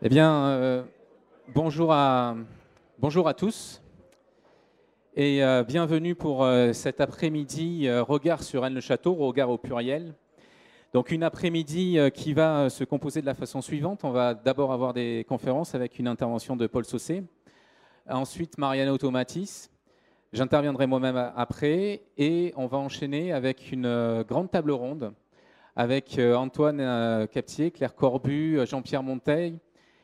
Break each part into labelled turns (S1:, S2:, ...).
S1: Eh bien, bonjour à tous et bienvenue pour cet après-midi regard sur Rennes-le-Château, regard au pluriel. Donc une après-midi qui va se composer de la façon suivante. On va d'abord avoir des conférences avec une intervention de Paul Saucé, ensuite Mariano Automatis. J'interviendrai moi-même après et on va enchaîner avec une grande table ronde avec Antoine Captier, Claire Corbu, Jean-Pierre Monteil,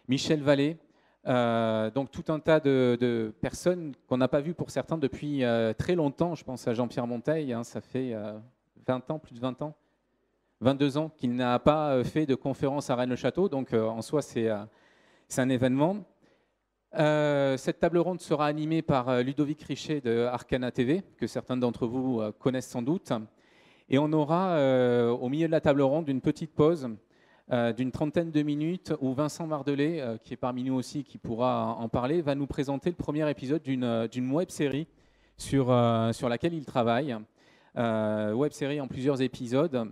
S1: Michel Vallée, donc tout un tas de personnes qu'on n'a pas vues pour certains depuis très longtemps. Je pense à Jean-Pierre Monteil, hein, ça fait 20 ans, plus de 20 ans, 22 ans qu'il n'a pas fait de conférence à Rennes-le-Château, donc en soi c'est un événement. Cette table ronde sera animée par Ludovic Richet de Arcana TV, que certains d'entre vous connaissent sans doute. Et on aura au milieu de la table ronde une petite pause d'une trentaine de minutes où Vincent Mardelet, qui est parmi nous aussi, qui pourra en parler, va nous présenter le premier épisode d'une web-série sur laquelle il travaille. Web-série en plusieurs épisodes.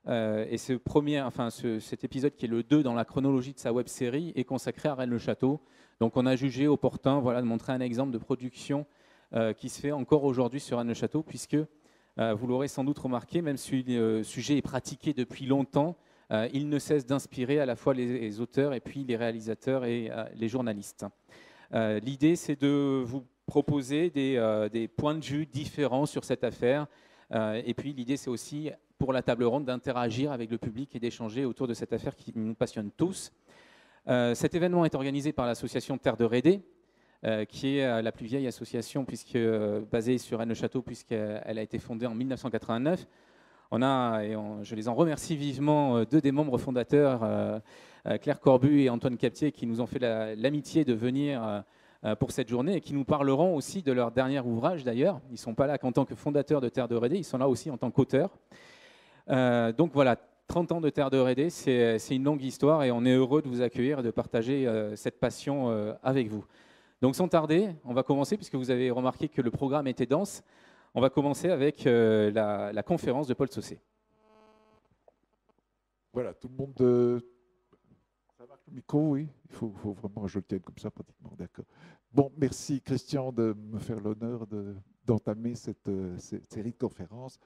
S1: Et cet épisode, qui est le 2 dans la chronologie de sa web-série, est consacré à Rennes-le-Château. Donc on a jugé opportun de montrer un exemple de production qui se fait encore aujourd'hui sur Rennes-le-Château, puisque vous l'aurez sans doute remarqué, même si le sujet est pratiqué depuis longtemps, il ne cesse d'inspirer à la fois les auteurs et puis les réalisateurs et les journalistes. L'idée, c'est de vous proposer des points de vue différents sur cette affaire. Et puis l'idée, c'est aussi pour la table ronde d'interagir avec le public et d'échanger autour de cette affaire qui nous passionne tous. Cet événement est organisé par l'association Terre de Rédé, qui est la plus vieille association basée sur Rennes-le-Château, puisqu'elle a été fondée en 1989. Je les en remercie vivement, deux des membres fondateurs, Claire Corbu et Antoine Captier, qui nous ont fait l'amitié de venir pour cette journée et qui nous parleront aussi de leur dernier ouvrage d'ailleurs. Ils ne sont pas là qu'en tant que fondateurs de Terre de Rédé, ils sont là aussi en tant qu'auteurs. Donc voilà, 30 ans de Terre de Rédé, c'est une longue histoire et on est heureux de vous accueillir et de partager cette passion avec vous. Donc sans tarder, on va commencer, puisque vous avez remarqué que le programme était dense. On va commencer avec la conférence de Paul Saucé.
S2: Voilà, tout le monde. Ça marche le micro, oui. Il faut vraiment que je le tienne comme ça, pratiquement. D'accord. Bon, merci Christian de me faire l'honneur d'entamer cette série de conférences.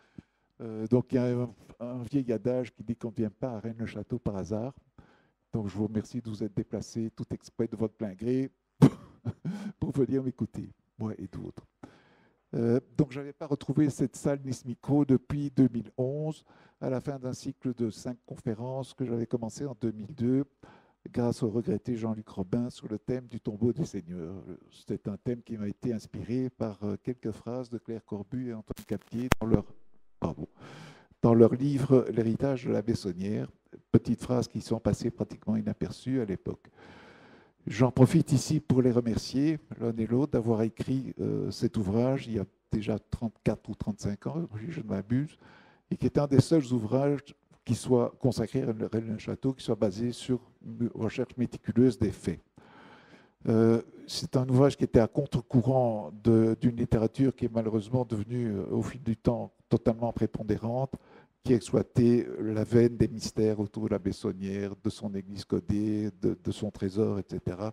S2: Donc, il y a un vieil adage qui dit qu'on ne vient pas à Rennes-le-Château par hasard. Donc, je vous remercie de vous être déplacé tout exprès de votre plein gré pour venir m'écouter, moi et d'autres. Donc, je n'avais pas retrouvé cette salle ni ce micro depuis 2011, à la fin d'un cycle de 5 conférences que j'avais commencé en 2002, grâce au regretté Jean-Luc Robin sur le thème du tombeau des seigneurs. C'est un thème qui m'a été inspiré par quelques phrases de Claire Corbu et Antoine Captier dans leur livre L'héritage de la Bessonnière, petites phrases qui sont passées pratiquement inaperçues à l'époque. J'en profite ici pour les remercier, l'un et l'autre, d'avoir écrit cet ouvrage il y a déjà 34 ou 35 ans, si je ne m'abuse, et qui est un des seuls ouvrages qui soit consacré à Rennes-le-Château, qui soit basé sur une recherche méticuleuse des faits. C'est un ouvrage qui était à contre-courant d'une littérature qui est malheureusement devenue, au fil du temps, totalement prépondérante, qui exploitait la veine des mystères autour de la Bessonnière, de son église codée, de son trésor, etc.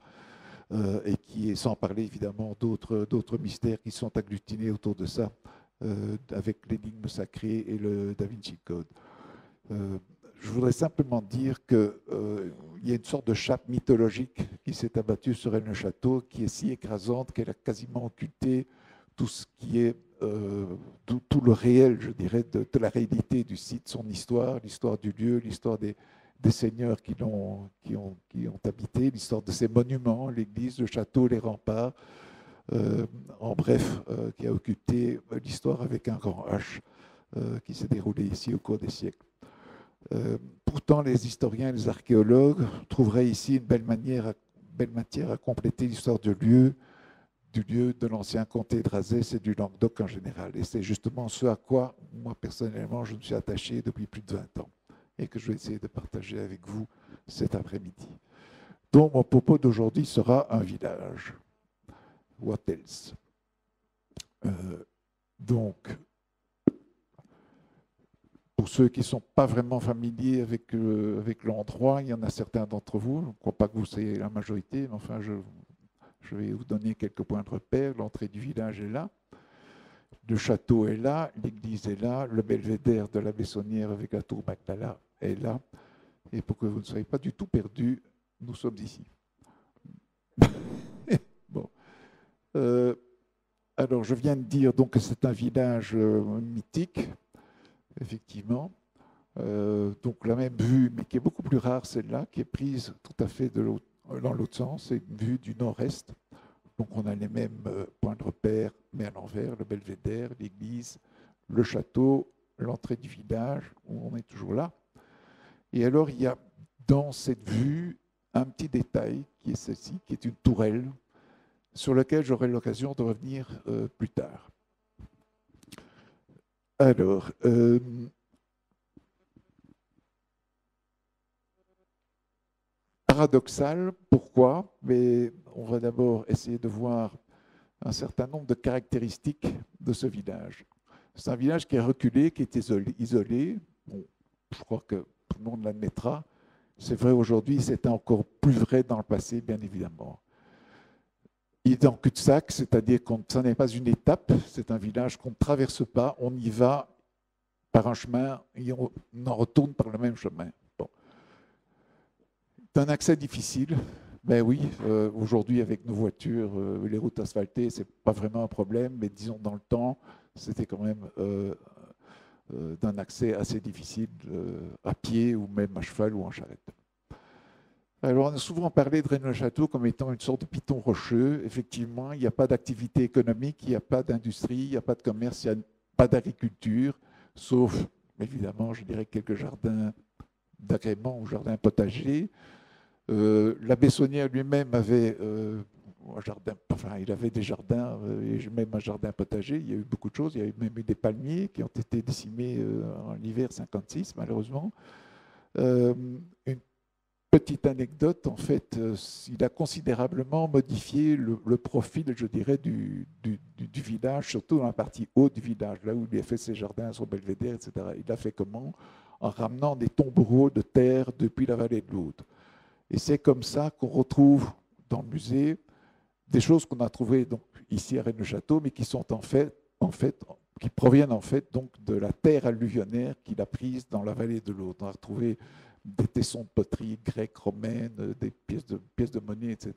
S2: Et qui est, sans parler évidemment d'autres mystères qui sont agglutinés autour de ça, avec l'énigme sacrée et le Da Vinci Code. Je voudrais simplement dire qu'il y a une sorte de chape mythologique qui s'est abattue sur Rennes-le-Château, qui est si écrasante qu'elle a quasiment occulté tout ce qui est tout le réel, je dirais, de la réalité du site, son histoire, l'histoire du lieu, l'histoire des seigneurs qui ont habité, l'histoire de ces monuments, l'église, le château, les remparts, en bref, qui a occulté l'histoire avec un grand H qui s'est déroulée ici au cours des siècles. Pourtant, les historiens et les archéologues trouveraient ici une belle matière à compléter l'histoire du lieu de l'ancien comté de Razès et du Languedoc en général. Et c'est justement ce à quoi, moi personnellement, je me suis attaché depuis plus de 20 ans et que je vais essayer de partager avec vous cet après-midi. Donc, mon propos d'aujourd'hui sera un village. What else? Donc, pour ceux qui ne sont pas vraiment familiers avec l'endroit, il y en a certains d'entre vous, je ne crois pas que vous soyez la majorité, mais enfin, je vais vous donner quelques points de repère. L'entrée du village est là, le château est là, l'église est là, le belvédère de la Bessonnière avec la tour Magdala est là. Et pour que vous ne soyez pas du tout perdus, nous sommes ici. Bon. Alors, je viens de dire donc, que c'est un village mythique, effectivement. Donc, la même vue, mais qui est beaucoup plus rare, celle-là, qui est prise tout à fait dans l'autre sens. C'est une vue du nord-est. Donc, on a les mêmes points de repère, mais à l'envers, le belvédère, l'église, le château, l'entrée du village, où on est toujours là. Et alors, il y a dans cette vue un petit détail, qui est celle-ci, qui est une tourelle, sur laquelle j'aurai l'occasion de revenir plus tard. Alors, paradoxal, pourquoi? Mais on va d'abord essayer de voir un certain nombre de caractéristiques de ce village. C'est un village qui est reculé, qui est isolé. Bon, je crois que tout le monde l'admettra. C'est vrai aujourd'hui, c'était encore plus vrai dans le passé, bien évidemment. Il est en cul-de-sac, c'est-à-dire que ce n'est pas une étape, c'est un village qu'on ne traverse pas, on y va par un chemin et on en retourne par le même chemin. Bon. C'est un accès difficile. Ben oui, aujourd'hui avec nos voitures, les routes asphaltées, ce n'est pas vraiment un problème, mais disons dans le temps, c'était quand même d'un accès assez difficile à pied ou même à cheval ou en charrette. Alors, on a souvent parlé de Rennes-le-Château comme étant une sorte de piton rocheux. Effectivement, il n'y a pas d'activité économique, il n'y a pas d'industrie, il n'y a pas de commerce, il n'y a pas d'agriculture, sauf, évidemment, je dirais quelques jardins d'agrément ou jardins potagers. La Bessonnière lui-même avait un jardin, enfin, il avait des jardins et même un jardin potager. Il y a eu beaucoup de choses. Il y a eu même eu des palmiers qui ont été décimés en hiver 56, malheureusement. Une petite anecdote, en fait, il a considérablement modifié le profil, je dirais, du village, surtout dans la partie haute du village, là où il a fait ses jardins, son belvédère, etc. Il a fait comment? En ramenant des tombereaux de terre depuis la vallée de l'Aude. Et c'est comme ça qu'on retrouve dans le musée des choses qu'on a trouvées donc, ici à Rennes-le-Château, mais qui sont qui proviennent en fait donc de la terre alluvionnaire qu'il a prise dans la vallée de l'Aude. On a retrouvé des tessons de poterie grecques, romaines, des pièces de monnaie, etc.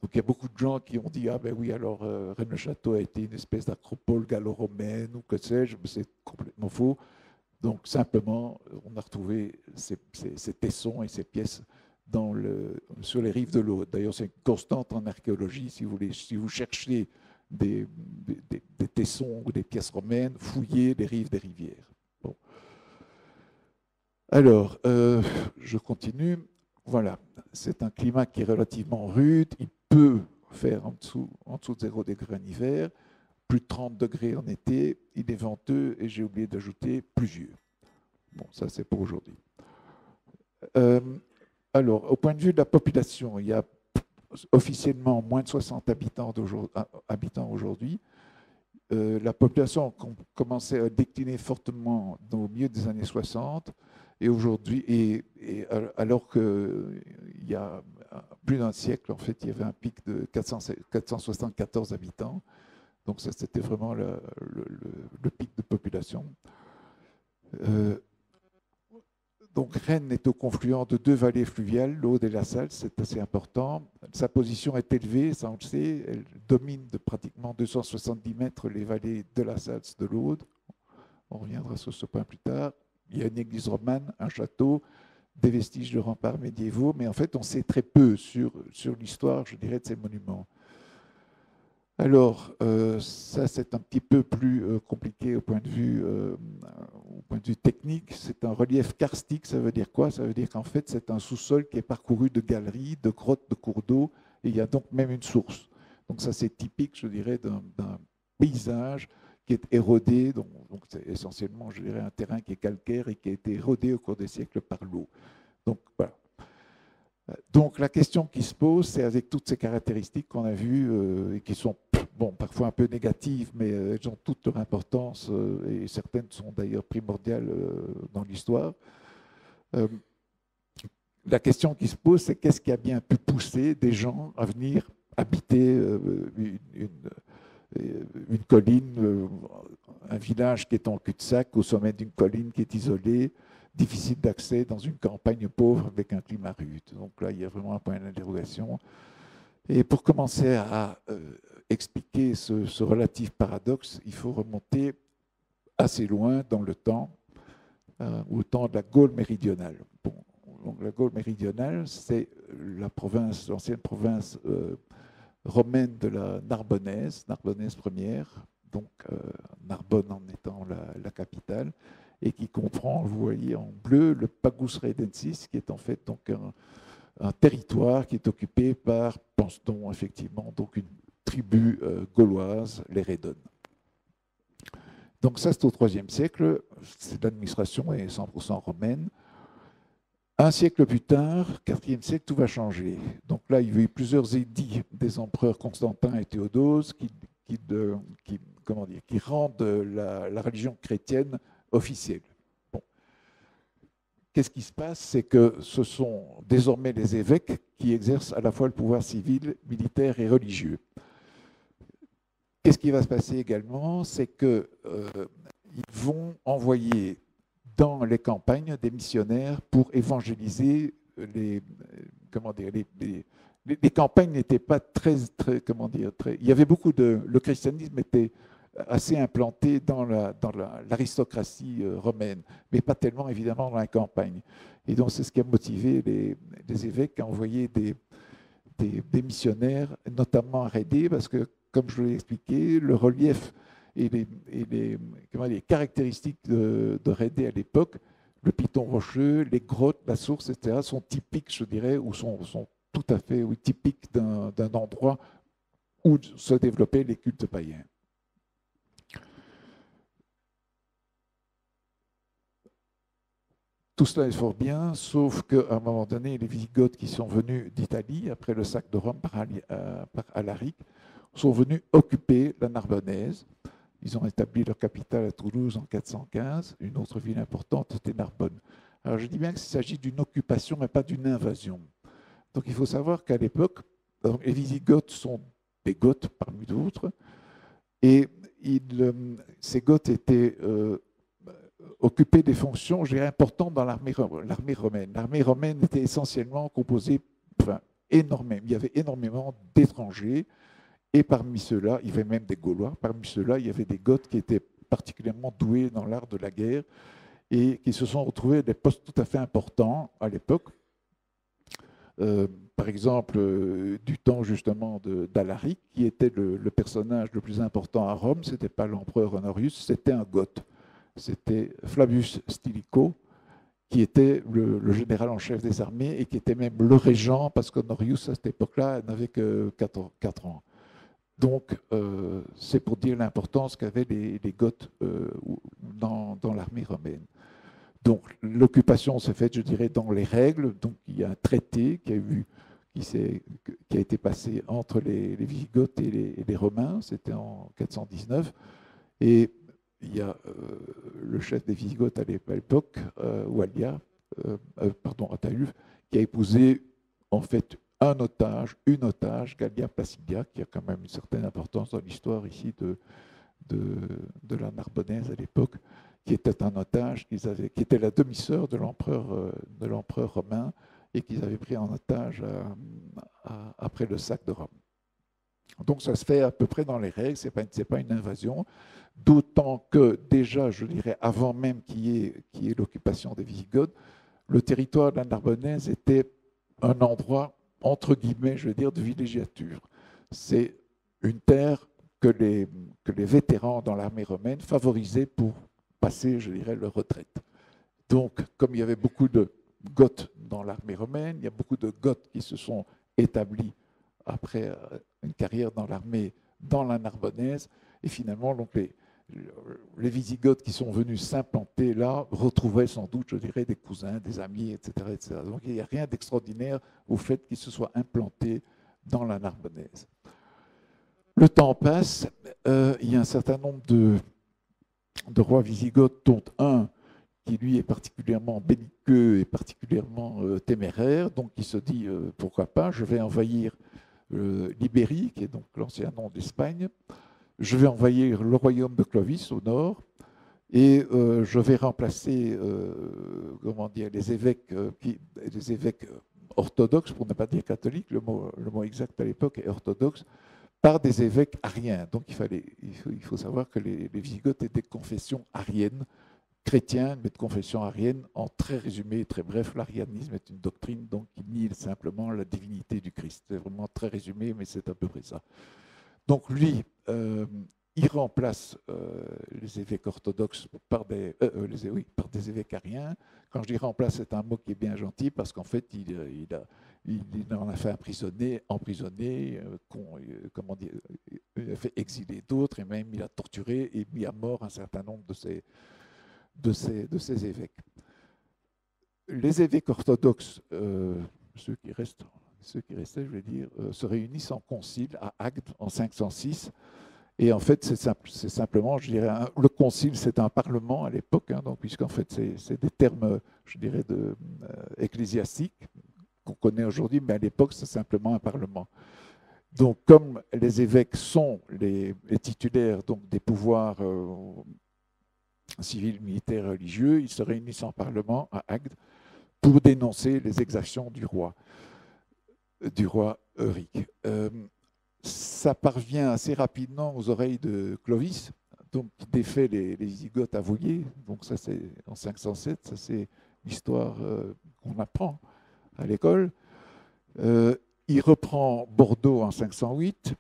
S2: Donc il y a beaucoup de gens qui ont dit « Ah ben oui, alors Rennes-le-Château a été une espèce d'acropole gallo-romaine ou que sais-je », mais c'est complètement faux. Donc simplement, on a retrouvé ces tessons et ces pièces sur les rives de l'Aude. D'ailleurs, c'est une constante en archéologie. Si vous cherchez des tessons ou des pièces romaines, fouillez les rives des rivières. Bon. Alors, je continue. Voilà, c'est un climat qui est relativement rude. Il peut faire en dessous de 0 degré en hiver, plus de 30 degrés en été. Il est venteux et j'ai oublié d'ajouter pluvieux. Bon, ça c'est pour aujourd'hui. Alors, au point de vue de la population, il y a officiellement moins de 60 habitants aujourd'hui. La population a commencé à décliner fortement au milieu des années 60. Et aujourd'hui, alors qu'il y a plus d'un siècle, en fait, il y avait un pic de 474 habitants. Donc ça, c'était vraiment le pic de population. Donc Rennes est au confluent de 2 vallées fluviales, l'Aude et la Salle, c'est assez important. Sa position est élevée, ça on le sait, elle domine de pratiquement 270 mètres les vallées de la Salle de l'Aude. On reviendra sur ce point plus tard. Il y a une église romane, un château, des vestiges de remparts médiévaux, mais en fait on sait très peu sur l'histoire, je dirais, de ces monuments. Alors, ça c'est un petit peu plus compliqué au point de vue technique. C'est un relief karstique, ça veut dire quoi? Ça veut dire qu'en fait c'est un sous-sol qui est parcouru de galeries, de grottes, de cours d'eau, et il y a donc même une source. Donc ça c'est typique, je dirais, d'un paysage qui est érodé, donc c'est essentiellement, je dirais, un terrain qui est calcaire et qui a été érodé au cours des siècles par l'eau. Donc voilà. Donc la question qui se pose, c'est avec toutes ces caractéristiques qu'on a vues et qui sont bon, parfois un peu négatives, mais elles ont toute leur importance et certaines sont d'ailleurs primordiales dans l'histoire. La question qui se pose, c'est qu'est-ce qui a bien pu pousser des gens à venir habiter une colline, un village qui est en cul-de-sac au sommet d'une colline qui est isolée, difficile d'accès dans une campagne pauvre avec un climat rude. Donc là, il y a vraiment un point d'interrogation. Et pour commencer à expliquer ce relatif paradoxe, il faut remonter assez loin dans le temps, au temps de la Gaule méridionale. Bon, donc la Gaule méridionale, c'est l'ancienne province romaine de la Narbonnaise, Narbonnaise première, donc Narbonne en étant la capitale, et qui comprend, vous voyez en bleu, le Pagus Raidensis, qui est en fait donc un territoire qui est occupé par, pense-t-on effectivement, donc une tribu gauloise, les Rhédones. Donc ça, c'est au IIIe siècle, l'administration est 100% romaine. Un siècle plus tard, IVe siècle, tout va changer. Donc là, il y a eu plusieurs édits des empereurs Constantin et Théodose qui rendent la religion chrétienne officielle. Bon. Qu'est-ce qui se passe? C'est que ce sont désormais les évêques qui exercent à la fois le pouvoir civil, militaire et religieux. Qu'est-ce qui va se passer également? C'est qu'ils vont envoyer dans les campagnes des missionnaires pour évangéliser les campagnes n'étaient pas très il y avait beaucoup le christianisme était assez implanté dans l'aristocratie romaine, mais pas tellement évidemment dans la campagne. Et donc c'est ce qui a motivé les évêques à envoyer des missionnaires, notamment à Rédé, parce que, comme je l'ai expliqué, le relief et les caractéristiques de Rédé à l'époque, le piton rocheux, les grottes, la source, etc., sont typiques, je dirais, ou sont tout à fait typiques d'un endroit où se développaient les cultes païens. Tout cela est fort bien, sauf qu'à un moment donné, les Visigoths qui sont venus d'Italie, après le sac de Rome par Alaric, sont venus occuper la Narbonnaise. Ils ont établi leur capitale à Toulouse en 415. Une autre ville importante était Narbonne. Alors je dis bien qu'il s'agit d'une occupation, mais pas d'une invasion. Donc il faut savoir qu'à l'époque, les Visigoths sont des Goths parmi d'autres, et ces Goths étaient occupaient des fonctions, je dirais, importantes dans l'armée romaine. L'armée romaine était essentiellement composée, il y avait énormément d'étrangers. Et parmi ceux-là, il y avait même des Gaulois, parmi ceux-là, il y avait des Goths qui étaient particulièrement doués dans l'art de la guerre et qui se sont retrouvés à des postes tout à fait importants à l'époque. Par exemple, du temps justement d'Alaric, qui était le personnage le plus important à Rome, ce n'était pas l'empereur Honorius, c'était un Goth. C'était Flavius Stilicho, qui était le général en chef des armées et qui était même le régent, parce qu'Honorius, à cette époque-là, n'avait que 4 ans. Donc, c'est pour dire l'importance qu'avaient les Goths dans l'armée romaine. Donc, l'occupation s'est faite, je dirais, dans les règles. Donc, il y a un traité qui a été passé entre les Visigoths et les Romains. C'était en 419. Et il y a le chef des Visigoths à l'époque, Wallia, Ataulf, qui a épousé, en fait, une otage, Gallia Placidia, qui a quand même une certaine importance dans l'histoire ici de la Narbonnaise à l'époque, qui était un otage qui était la demi-sœur de l'empereur romain et qu'ils avaient pris en otage après le sac de Rome. Donc ça se fait à peu près dans les règles, ce n'est pas une invasion, d'autant que déjà, je dirais, avant même qu'il y ait l'occupation des Visigoths, le territoire de la Narbonnaise était un endroit, entre guillemets, je veux dire, de villégiature. C'est une terre que les vétérans dans l'armée romaine favorisaient pour passer, je dirais, leur retraite. Donc, comme il y avait beaucoup de Goths dans l'armée romaine, il y a beaucoup de Goths qui se sont établis après une carrière dans l'armée dans la Narbonnaise, et finalement, donc, les Visigoths qui sont venus s'implanter là retrouvaient sans doute, je dirais, des cousins, des amis, etc. etc. Donc il n'y a rien d'extraordinaire au fait qu'ils se soient implantés dans la Narbonnaise. Le temps passe, il y a un certain nombre de rois wisigoths, dont un qui lui est particulièrement belliqueux et particulièrement téméraire, donc il se dit pourquoi pas, je vais envahir l'Ibérie, qui est donc l'ancien nom d'Espagne, je vais envahir le royaume de Clovis au nord, et je vais remplacer comment dire, les évêques orthodoxes, pour ne pas dire catholiques, le mot exact à l'époque est orthodoxe, par des évêques ariens. Donc il faut savoir que les Wisigoths étaient de confession arienne, chrétiens, mais de confession arienne. En très résumé et très bref, l'arianisme est une doctrine donc, qui nie simplement la divinité du Christ. C'est vraiment très résumé, mais c'est à peu près ça. Donc lui, il remplace les évêques orthodoxes par des évêques ariens. Quand je dis remplace, c'est un mot qui est bien gentil parce qu'en fait, il en a fait emprisonner, comment dire, il a fait exiler d'autres et même il a torturé et mis à mort un certain nombre de ces évêques. Les évêques orthodoxes, ceux qui restaient, je vais dire, se réunissent en concile à Agde en 506. Et en fait, c'est simplement, je dirais, le concile, c'est un parlement à l'époque, hein, donc, puisqu'en fait, c'est des termes, je dirais, ecclésiastiques qu'on connaît aujourd'hui, mais à l'époque, c'est simplement un parlement. Donc, comme les évêques sont les titulaires donc, des pouvoirs civils, militaires, religieux, ils se réunissent en parlement à Agde pour dénoncer les exactions du roi Euric. Ça parvient assez rapidement aux oreilles de Clovis, donc qui défait les Wisigoths à Vouillers. Donc ça c'est en 507, ça c'est l'histoire qu'on apprend à l'école. Il reprend Bordeaux en 508.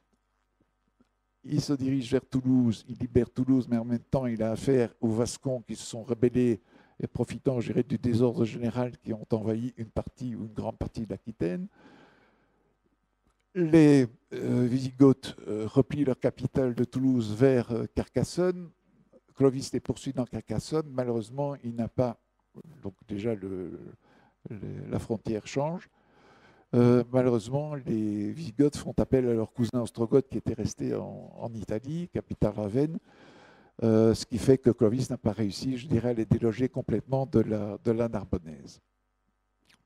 S2: Il se dirige vers Toulouse, il libère Toulouse, mais en même temps il a affaire aux Vascons qui se sont rebellés et profitant, je dirais, du désordre général qui ont envahi une partie ou une grande partie de l'Aquitaine. Les Wisigoths replient leur capitale de Toulouse vers Carcassonne. Clovis les poursuit dans Carcassonne. Malheureusement, il n'a pas. Donc, déjà, la frontière change. Malheureusement, les Wisigoths font appel à leur cousin ostrogoth qui était resté en Italie, capitale Ravenne, ce qui fait que Clovis n'a pas réussi, je dirais, à les déloger complètement de la Narbonnaise.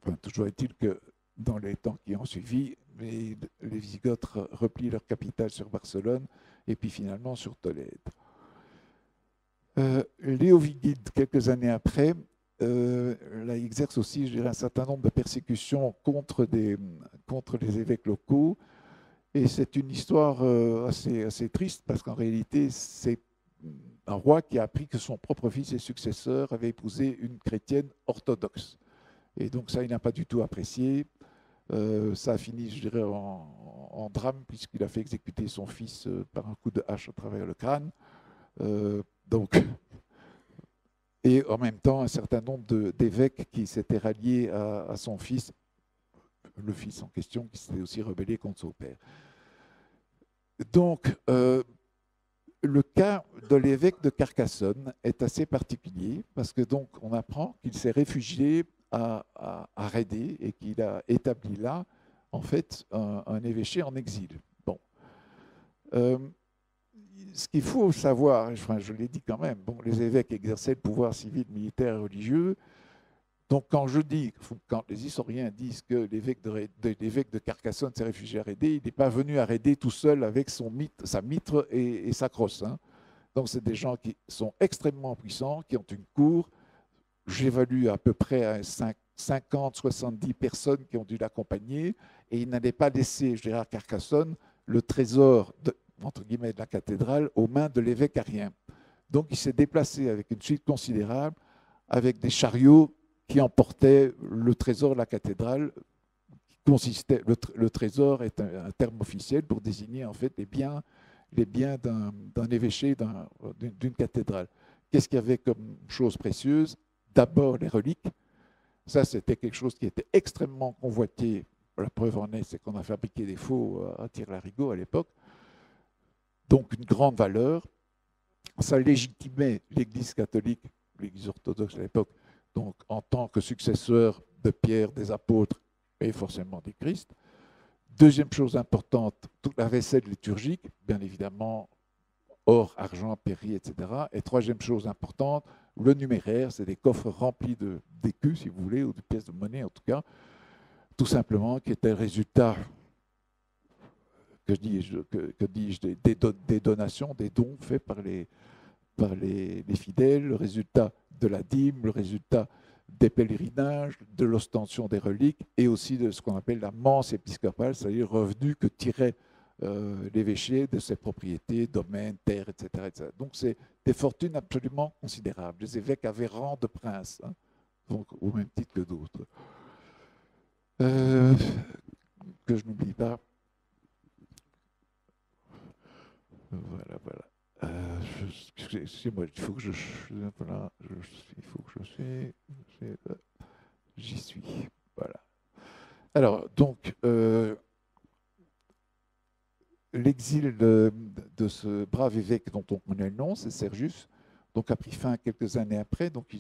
S2: Enfin, toujours est-il que dans les temps qui ont suivi, les Wisigoths replient leur capitale sur Barcelone et puis finalement sur Tolède. Léovigide, quelques années après, là, il exerce aussi, je dirais, un certain nombre de persécutions contre les évêques locaux. Et c'est une histoire assez triste parce qu'en réalité, c'est un roi qui a appris que son propre fils et successeur avait épousé une chrétienne orthodoxe. Et donc ça, il n'a pas du tout apprécié. Ça a fini, je dirais, en drame, puisqu'il a fait exécuter son fils par un coup de hache à travers le crâne. Et en même temps, un certain nombre d'évêques qui s'étaient ralliés à son fils, le fils en question, qui s'était aussi rebellé contre son père. Donc, le cas de l'évêque de Carcassonne est assez particulier, parce que donc on apprend qu'il s'est réfugié à Rédé et qu'il a établi là, en fait, un évêché en exil. Bon. Ce qu'il faut savoir, enfin, je l'ai dit quand même, bon, les évêques exerçaient le pouvoir civil, militaire et religieux. Donc quand les historiens disent que l'évêque de Carcassonne s'est réfugié à Rédé, il n'est pas venu à Rédé tout seul avec sa mitre et sa crosse. Hein. Donc c'est des gens qui sont extrêmement puissants, qui ont une cour. J'évalue à peu près à 50, 70 personnes qui ont dû l'accompagner, et il n'allait pas laisser, je dirais, à Carcassonne, le trésor entre guillemets, de la cathédrale aux mains de l'évêque arien. Donc il s'est déplacé avec une suite considérable, avec des chariots qui emportaient le trésor de la cathédrale. Le trésor est un terme officiel pour désigner en fait les biens d'un évêché, d'une cathédrale. Qu'est-ce qu'il y avait comme chose précieuse? D'abord les reliques. Ça, c'était quelque chose qui était extrêmement convoité. La preuve en est, c'est qu'on a fabriqué des faux à tire-larigot à l'époque. Donc une grande valeur. Ça légitimait l'Église catholique, l'Église orthodoxe à l'époque, donc en tant que successeur de Pierre, des apôtres et forcément du Christ. Deuxième chose importante, toute la vaisselle liturgique, bien évidemment, or, argent, péri, etc. Et troisième chose importante, le numéraire, c'est des coffres remplis d'écus, si vous voulez, ou de pièces de monnaie en tout cas, tout simplement, qui était le résultat, des donations, des dons faits par les fidèles, le résultat de la dîme, le résultat des pèlerinages, de l'ostension des reliques et aussi de ce qu'on appelle la mense épiscopale, c'est-à-dire le revenu que tiraient l'évêché de ses propriétés, domaines, terres, etc., etc. Donc c'est des fortunes absolument considérables. Les évêques avaient rang de prince, hein, donc, au même titre que d'autres. Que je n'oublie pas. Voilà, voilà. Excusez-moi, il faut que voilà, il faut que j'y suis. Voilà. Alors, donc, l'exil de ce brave évêque dont on connaît le nom, c'est Sergius, donc a pris fin quelques années après. Donc,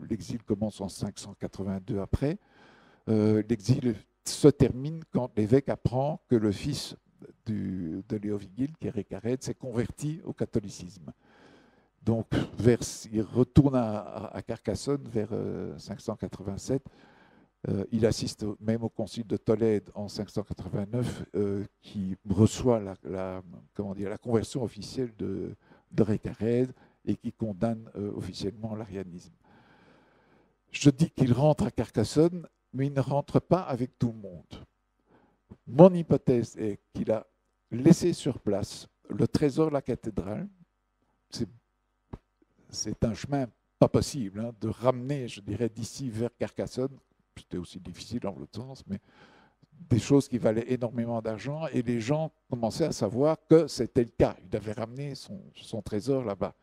S2: l'exil commence en 582 après. L'exil se termine quand l'évêque apprend que le fils de Léovigile, qui est Récarède, s'est converti au catholicisme. Donc, il retourne à Carcassonne vers 587. Il assiste même au concile de Tolède en 589, qui reçoit la conversion officielle de Récarède et qui condamne officiellement l'arianisme. Je dis qu'il rentre à Carcassonne, mais il ne rentre pas avec tout le monde. Mon hypothèse est qu'il a laissé sur place le trésor de la cathédrale. C'est un chemin pas possible, hein, de ramener, je dirais, d'ici vers Carcassonne. C'était aussi difficile dans l'autre sens, mais des choses qui valaient énormément d'argent, et les gens commençaient à savoir que c'était le cas. Il avait ramené son trésor là-bas.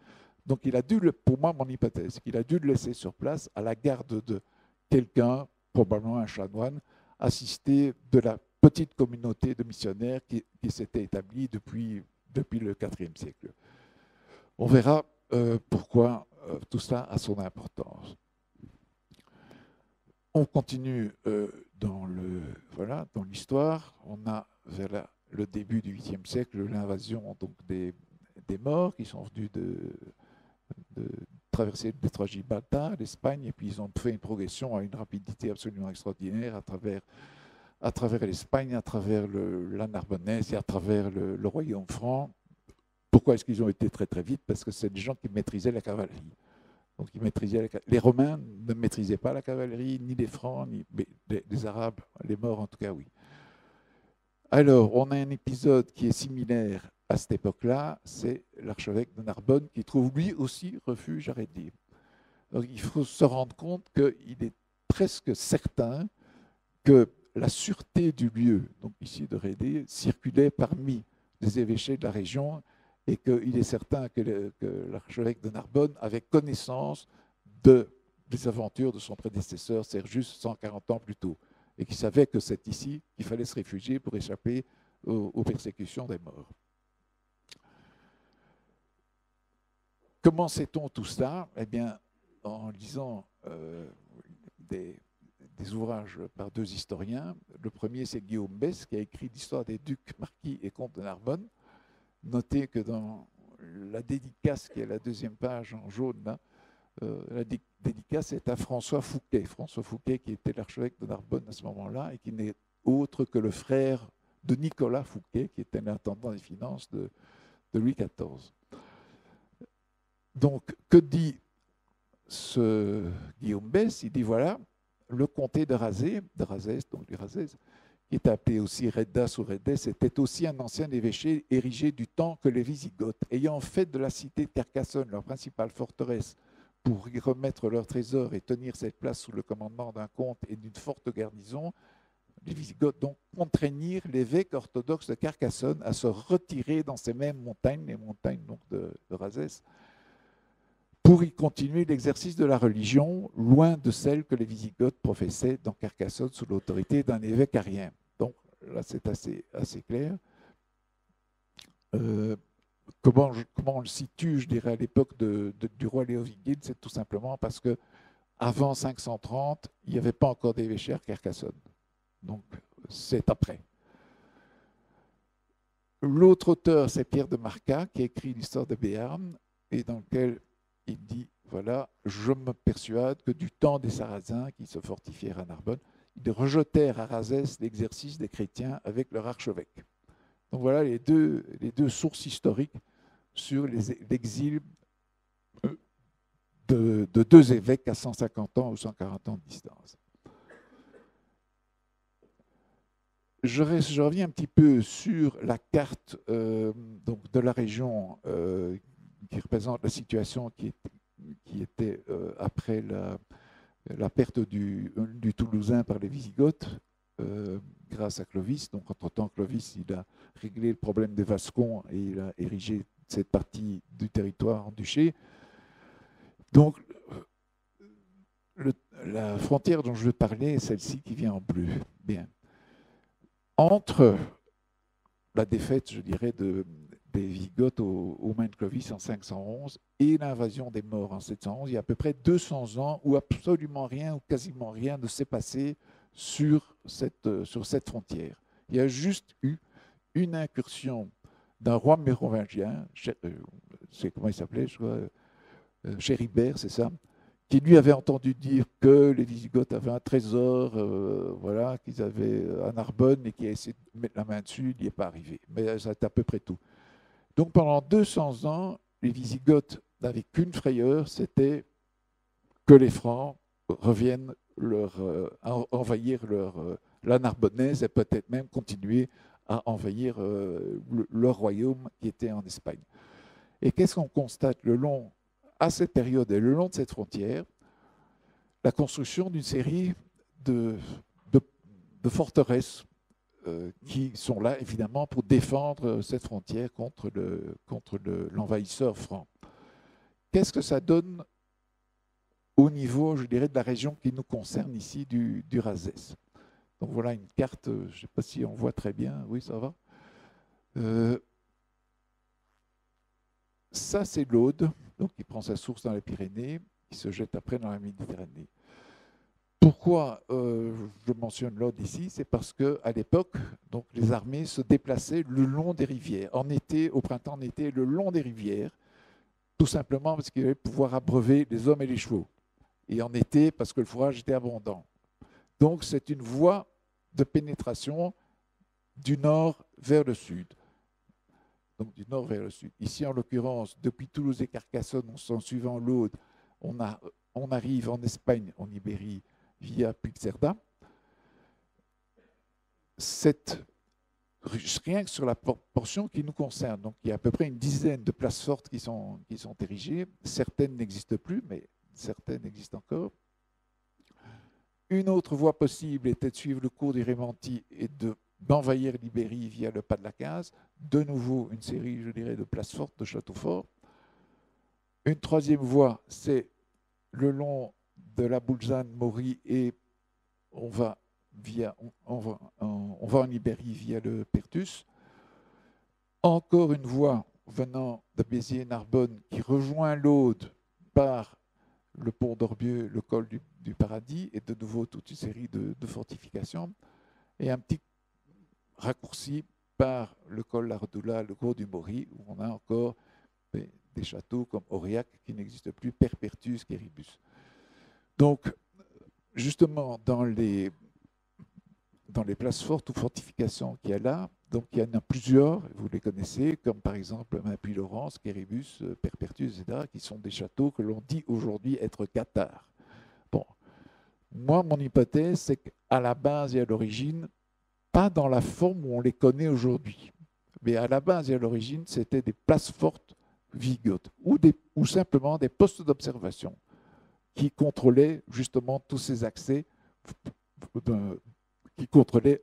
S2: Donc il a dû, pour moi, mon hypothèse, qu'il a dû le laisser sur place à la garde de quelqu'un, probablement un chanoine, assisté de la petite communauté de missionnaires qui s'était établie depuis le IVe siècle. On verra pourquoi tout ça a son importance. On continue dans l'histoire. On a vers le début du 8e siècle l'invasion des Maures qui sont venus de traverser le détroit Gibraltar, l'Espagne, et puis ils ont fait une progression à une rapidité absolument extraordinaire à travers l'Espagne, à travers la Narbonnaise et à travers le royaume franc. Pourquoi est-ce qu'ils ont été très très vite? Parce que c'est des gens qui maîtrisaient la cavalerie. Donc les Romains ne maîtrisaient pas la cavalerie, ni les Francs, ni les Arabes, les Maures en tout cas, oui. Alors, on a un épisode qui est similaire à cette époque-là, c'est l'archevêque de Narbonne qui trouve lui aussi refuge à Rédé. Donc, il faut se rendre compte qu'il est presque certain que la sûreté du lieu, donc ici de Rédé, circulait parmi les évêchés de la région, et qu'il est certain que l'archevêque de Narbonne avait connaissance des aventures de son prédécesseur Sergius 140 ans plus tôt, et qu'il savait que c'est ici qu'il fallait se réfugier pour échapper aux persécutions des Maures. Comment sait-on tout ça? Eh bien, en lisant des ouvrages par deux historiens. Le premier, c'est Guillaume Besse, qui a écrit l'histoire des ducs, marquis et comtes de Narbonne. Notez que dans la dédicace, qui est la deuxième page en jaune, là, la dédicace est à François Fouquet. François Fouquet, qui était l'archevêque de Narbonne à ce moment-là, et qui n'est autre que le frère de Nicolas Fouquet, qui était l'intendant des finances de Louis XIV. Donc, que dit ce Guillaume Besse? Il dit, voilà, le comté de Razès, donc du Razès, qui est appelé aussi Reddas ou Redès, était aussi un ancien évêché érigé du temps que les Wisigoths, ayant fait de la cité de Carcassonne leur principale forteresse pour y remettre leurs trésors et tenir cette place sous le commandement d'un comte et d'une forte garnison. Les Wisigoths donc contraignirent l'évêque orthodoxe de Carcassonne à se retirer dans ces mêmes montagnes, les montagnes donc de Razès, pour y continuer l'exercice de la religion, loin de celle que les Wisigoths professaient dans Carcassonne sous l'autorité d'un évêque arien. Donc là, c'est assez clair. Comment on le situe, je dirais, à l'époque du roi Léovigile, c'est tout simplement parce qu'avant 530, il n'y avait pas encore d'évêché à Carcassonne. Donc c'est après. L'autre auteur, c'est Pierre de Marca, qui a écrit l'histoire de Béarn, et dans lequel il dit, voilà, je me persuade que du temps des Sarrasins qui se fortifièrent à Narbonne, ils rejetèrent à Razès l'exercice des chrétiens avec leur archevêque. Donc voilà les deux sources historiques sur l'exil de deux évêques à 150 ans ou 140 ans de distance. Je reviens un petit peu sur la carte donc de la région qui représente la situation qui était après la perte du Toulousain par les Wisigoths grâce à Clovis. Donc, entre-temps, Clovis il a réglé le problème des Vascons et il a érigé cette partie du territoire en duché. Donc, la frontière dont je veux parler est celle-ci qui vient en bleu. Bien. Entre la défaite, je dirais, des Wisigoths aux mains de Clovis en 511 et l'invasion des Maures en 711, il y a à peu près 200 ans où absolument rien ou quasiment rien ne s'est passé sur cette frontière. Il y a juste eu une incursion d'un roi mérovingien, c'est comment il s'appelait, je crois, Chéribert, c'est ça, qui lui avait entendu dire que les Wisigoths avaient un trésor, voilà, qu'ils avaient à Narbonne et qui a essayé de mettre la main dessus, il n'y est pas arrivé. Mais ça à peu près tout. Donc pendant 200 ans, les Wisigoths n'avaient qu'une frayeur, c'était que les Francs reviennent envahir la Narbonnaise et peut-être même continuer à envahir leur royaume qui était en Espagne. Et qu'est-ce qu'on constate à cette période et le long de cette frontière? La construction d'une série de forteresses qui sont là, évidemment, pour défendre cette frontière contre l'envahisseur franc. Qu'est-ce que ça donne au niveau, je dirais, de la région qui nous concerne ici, du Razès? Donc voilà une carte, je ne sais pas si on voit très bien, oui, ça va. Ça, c'est l'Aude, donc qui prend sa source dans les Pyrénées, qui se jette après dans la Méditerranée. Pourquoi je mentionne l'Aude ici? C'est parce qu'à l'époque, donc, les armées se déplaçaient le long des rivières. En été, au printemps, en été, le long des rivières, tout simplement parce qu'il fallait pouvoir abreuver les hommes et les chevaux. Et en été, parce que le fourrage était abondant. Donc, c'est une voie de pénétration du nord vers le sud. Donc, du nord vers le sud. Ici, en l'occurrence, depuis Toulouse et Carcassonne, en suivant l'Aude, on arrive en Espagne, en Ibérie, via Puigcerdà. Rien que sur la portion qui nous concerne, donc il y a à peu près une dizaine de places fortes qui sont érigées. Certaines n'existent plus, mais certaines existent encore. Une autre voie possible était de suivre le cours des Rémentis et d'envahir l'Ibérie via le pas de la Case. De nouveau, une série, je dirais, de places fortes, de châteaux forts. Une troisième voie, c'est le long de la Boulzane, Maury, et on va en Ibérie via le Perthus. Encore une voie venant de Béziers, Narbonne, qui rejoint l'Aude par le pont d'Orbieu, le col du Paradis, et de nouveau toute une série de fortifications. Et un petit raccourci par le col Lardoula, le cours du Maury, où on a encore des châteaux comme Aurillac qui n'existent plus, Perpertus, Quéribus. Donc, justement, dans les places fortes ou fortifications qu'il y a là, donc il y en a plusieurs, vous les connaissez, comme par exemple Puy-Laurence, Quéribus, Perpertus, etc., qui sont des châteaux que l'on dit aujourd'hui être cathares. Bon, moi, mon hypothèse, c'est qu'à la base et à l'origine, pas dans la forme où on les connaît aujourd'hui, mais à la base et à l'origine, c'était des places fortes wisigoths ou simplement des postes d'observation qui contrôlaient justement tous ces accès, qui contrôlaient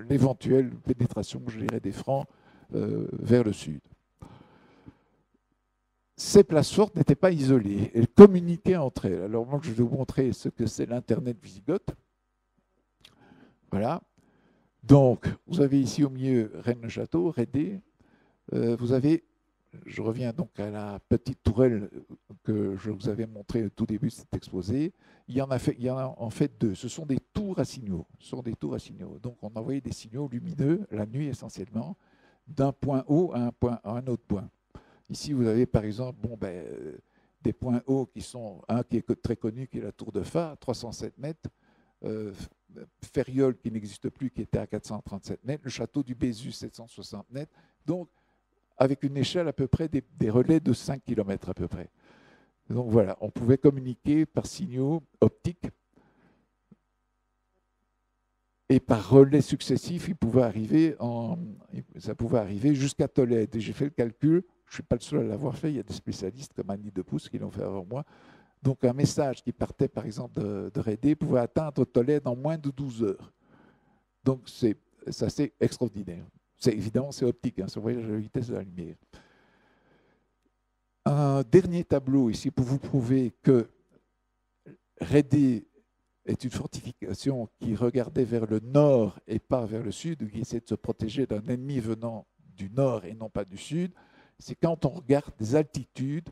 S2: l'éventuelle pénétration, je dirais, des Francs vers le sud. Ces places fortes n'étaient pas isolées, elles communiquaient entre elles. Alors moi, je vais vous montrer ce que c'est l'Internet wisigoth. Voilà. Donc, vous avez ici au milieu Rennes-le-Château, Rédé. Vous avez, je reviens donc à la petite tourelle que je vous avais montrée au tout début de cet exposé. Il y en a en fait deux. Ce sont des tours à signaux. Donc, on envoyait des signaux lumineux, la nuit essentiellement, d'un point haut à un autre point. Ici, vous avez par exemple des points hauts qui sont, un qui est très connu, qui est la tour de Fa, 307 mètres, Ferriol, qui n'existe plus, qui était à 437 mètres, le château du Bézu, 760 mètres, donc avec une échelle à peu près des relais de 5 km à peu près. Donc voilà, on pouvait communiquer par signaux optiques et par relais successifs, ça pouvait arriver jusqu'à Tolède. Et j'ai fait le calcul, je ne suis pas le seul à l'avoir fait, il y a des spécialistes comme Annie Depus qui l'ont fait avant moi. Donc un message qui partait par exemple de Rédé pouvait atteindre Tolède en moins de 12 heures. Donc c'est assez extraordinaire. Évidemment, c'est optique, hein, ce voyage à la vitesse de la lumière. Un dernier tableau ici pour vous prouver que Rédé est une fortification qui regardait vers le nord et pas vers le sud, qui essaie de se protéger d'un ennemi venant du nord et non pas du sud. C'est quand on regarde des altitudes.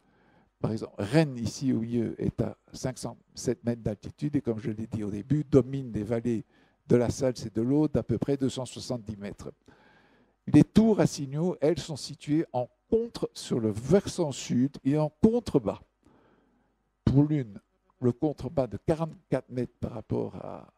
S2: Par exemple, Rennes, ici au milieu, est à 507 mètres d'altitude et comme je l'ai dit au début, domine des vallées de la Salse et de l'Aude d'à peu près 270 mètres. Les tours à signaux, elles, sont situées sur le versant sud et en contrebas. Pour l'une, le contrebas de 44 mètres par rapport à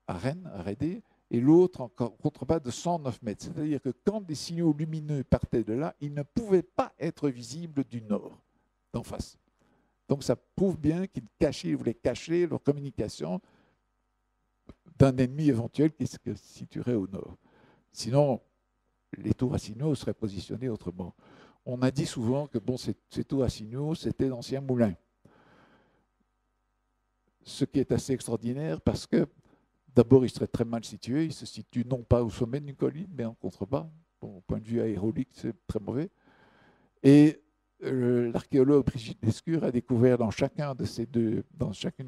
S2: Rennes, à Rédé, et l'autre en contrebas de 109 mètres. C'est-à-dire que quand des signaux lumineux partaient de là, ils ne pouvaient pas être visibles du nord, d'en face. Donc ça prouve bien qu'ils voulaient cacher leur communication d'un ennemi éventuel qui se situerait au nord. Sinon, les tours à signaux seraient positionnées autrement. On a dit souvent que ces tours à signaux, c'était d'anciens moulins. Ce qui est assez extraordinaire parce que d'abord, il serait très mal situé. Il se situe non pas au sommet d'une colline, mais en contrebas. Bon, au point de vue aérolique, c'est très mauvais. Et l'archéologue Brigitte Lescure a découvert dans chacune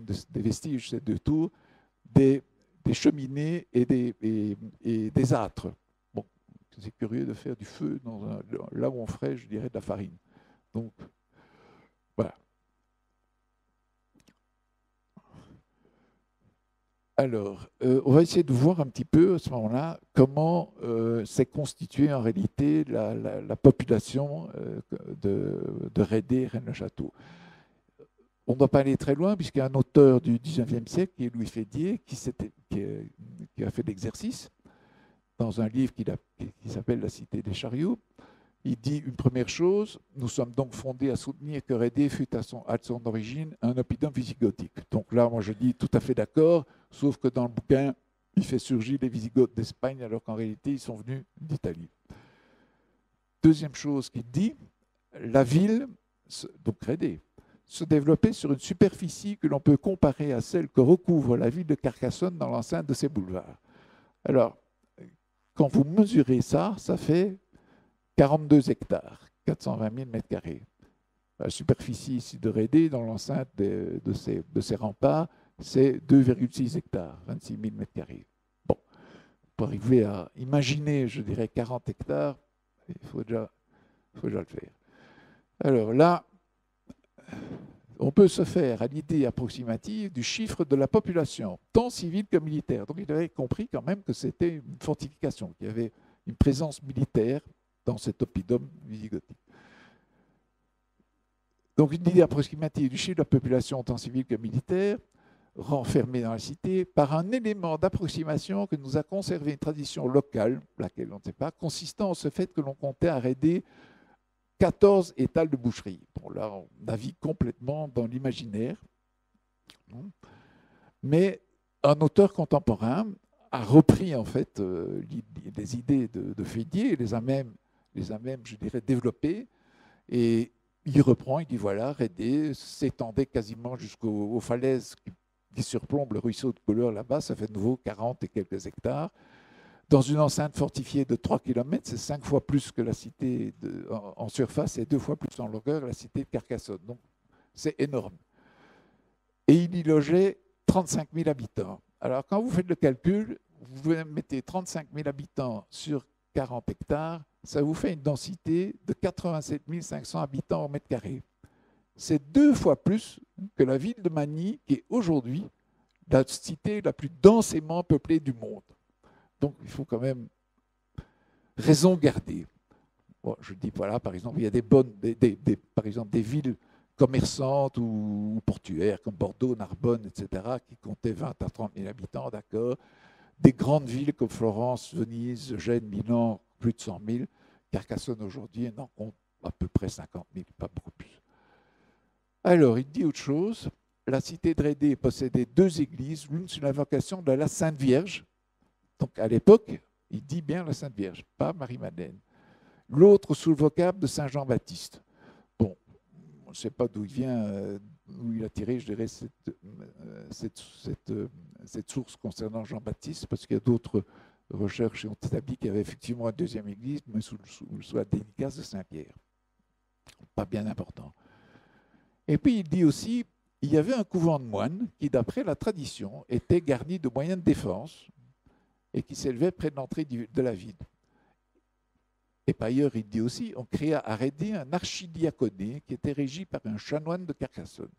S2: des vestiges, ces deux tours, des cheminées et des âtres. Bon, c'est curieux de faire du feu là où on ferait, je dirais, de la farine. Donc, voilà. Alors, on va essayer de voir un petit peu à ce moment-là comment s'est constituée en réalité la population de Rédé, Rennes-le-Château. On ne doit pas aller très loin puisqu'il y a un auteur du XIXe siècle qui est Louis Fédier qui a fait l'exercice dans un livre qui s'appelle La Cité des chariots. Il dit une première chose, nous sommes donc fondés à soutenir que Rédé fut à son origine un oppidum visigothique. Donc là, moi je dis tout à fait d'accord, sauf que dans le bouquin, il fait surgir les Visigoths d'Espagne alors qu'en réalité, ils sont venus d'Italie. Deuxième chose qu'il dit, la ville, donc Rédé, se développait sur une superficie que l'on peut comparer à celle que recouvre la ville de Carcassonne dans l'enceinte de ses boulevards. Alors, quand vous mesurez ça, ça fait 42 hectares, 420 000 mètres carrés. La superficie ici de Rédé, dans l'enceinte de ces remparts, c'est 2,6 hectares, 26 000 mètres carrés. Bon, pour arriver à imaginer, je dirais, 40 hectares, il faut déjà le faire. Alors là, on peut se faire à l'idée approximative du chiffre de la population, tant civile que militaire. Donc il avait compris quand même que c'était une fortification, qu'il y avait une présence militaire dans cet oppidum visigothique. Donc une idée approximative du chiffre de la population tant civile que militaire, renfermée dans la cité, par un élément d'approximation que nous a conservé une tradition locale, laquelle on ne sait pas, consistant en ce fait que l'on comptait à Rédé 14 étals de boucherie. Bon, là, on navigue complètement dans l'imaginaire. Mais un auteur contemporain a repris en fait les idées de Fédier et les a même, je dirais, développées. Et il reprend, il dit voilà, Rédé s'étendait quasiment jusqu'aux falaises qui surplombent le ruisseau de Couleur là-bas, ça fait de nouveau 40 et quelques hectares. Dans une enceinte fortifiée de 3 km, c'est 5 fois plus que la cité en surface et 2 fois plus en longueur la cité de Carcassonne. Donc, c'est énorme. Et il y logeait 35 000 habitants. Alors, quand vous faites le calcul, vous mettez 35 000 habitants sur 40 hectares, ça vous fait une densité de 87 500 habitants au mètre carré. C'est 2 fois plus que la ville de Magny, qui est aujourd'hui la cité la plus densément peuplée du monde. Donc, il faut quand même Raison gardée. Bon, je dis, voilà, par exemple, il y a par exemple, des villes commerçantes ou portuaires comme Bordeaux, Narbonne, etc., qui comptaient 20 à 30 000 habitants, d'accord. Des grandes villes comme Florence, Venise, Gênes, Milan, plus de 100 000. Carcassonne aujourd'hui en compte à peu près 50 000, pas beaucoup plus. Alors, il dit autre chose. La cité de Rédé possédait 2 églises, l'une sous l'invocation de la Sainte Vierge. Donc, à l'époque, il dit bien la Sainte Vierge, pas Marie-Madeleine. L'autre sous le vocable de Saint Jean-Baptiste. Bon, on ne sait pas d'où il vient, où il a tiré, je dirais, cette source concernant Jean-Baptiste, parce qu'il y a d'autres recherches qui ont établi qu'il y avait effectivement une 2e église, mais sous la dédicace de Saint-Pierre. Pas bien important. Et puis il dit aussi, il y avait un couvent de moines qui, d'après la tradition, était garni de moyens de défense et qui s'élevait près de l'entrée de la ville. Et par ailleurs, il dit aussi, on créa à Rédé un archidiaconé qui était régi par un chanoine de Carcassonne.